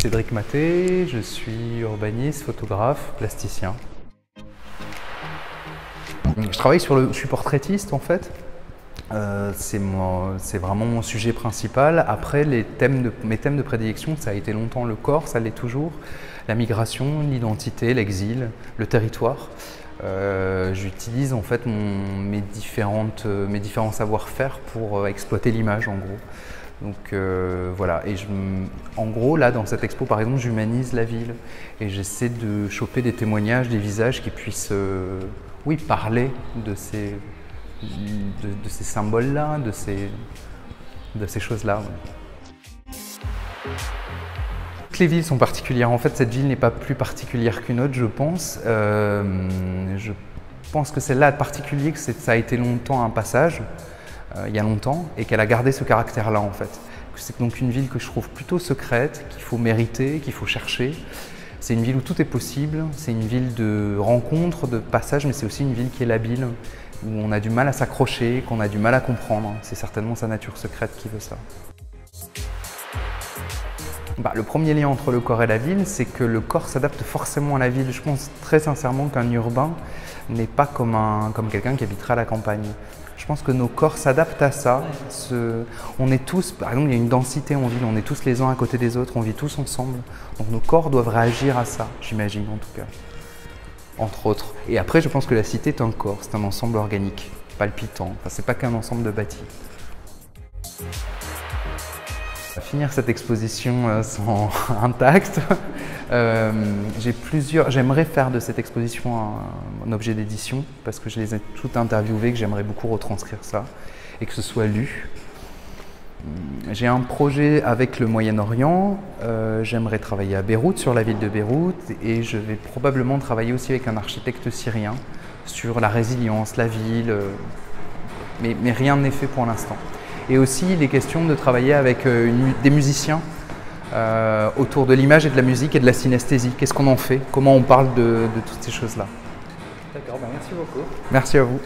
Cédric Maté, je suis urbaniste, photographe, plasticien. Je suis portraitiste en fait. C'est vraiment mon sujet principal. Après, mes thèmes de prédilection, ça a été longtemps le corps, ça l'est toujours, la migration, l'identité, l'exil, le territoire. J'utilise en fait mes différents savoir-faire pour exploiter l'image en gros. Donc voilà, et en gros là dans cette expo par exemple j'humanise la ville et j'essaie de choper des témoignages, des visages qui puissent oui, parler de ces symboles-là, de ces choses-là. Ouais. Toutes les villes sont particulières. En fait, cette ville n'est pas plus particulière qu'une autre, je pense. Je pense que celle-là, en particulier, que ça a été longtemps un passage, il y a longtemps, et qu'elle a gardé ce caractère-là, en fait. C'est donc une ville que je trouve plutôt secrète, qu'il faut mériter, qu'il faut chercher. C'est une ville où tout est possible, c'est une ville de rencontres, de passages, mais c'est aussi une ville qui est labile, où on a du mal à s'accrocher, qu'on a du mal à comprendre. C'est certainement sa nature secrète qui veut ça. Le premier lien entre le corps et la ville, c'est que le corps s'adapte forcément à la ville. Je pense très sincèrement qu'un urbain n'est pas comme quelqu'un qui habiterait à la campagne. Je pense que nos corps s'adaptent à ça. On est tous, par exemple, il y a une densité en ville, on est tous les uns à côté des autres, on vit tous ensemble. Donc nos corps doivent réagir à ça, j'imagine en tout cas. Entre autres. Et après, je pense que la cité est un corps, c'est un ensemble organique, palpitant. Enfin, c'est pas qu'un ensemble de bâtis. Finir cette exposition intacte. J'aimerais faire de cette exposition un objet d'édition parce que je les ai toutes interviewées, que j'aimerais beaucoup retranscrire ça et que ce soit lu. J'ai un projet avec le Moyen-Orient, j'aimerais travailler à Beyrouth, sur la ville de Beyrouth, et je vais probablement travailler aussi avec un architecte syrien sur la résilience, la ville, mais rien n'est fait pour l'instant. Et aussi, il est question de travailler avec des musiciens autour de l'image et de la musique et de la synesthésie. Qu'est-ce qu'on en fait? Comment on parle de toutes ces choses-là? D'accord, merci beaucoup. Merci à vous.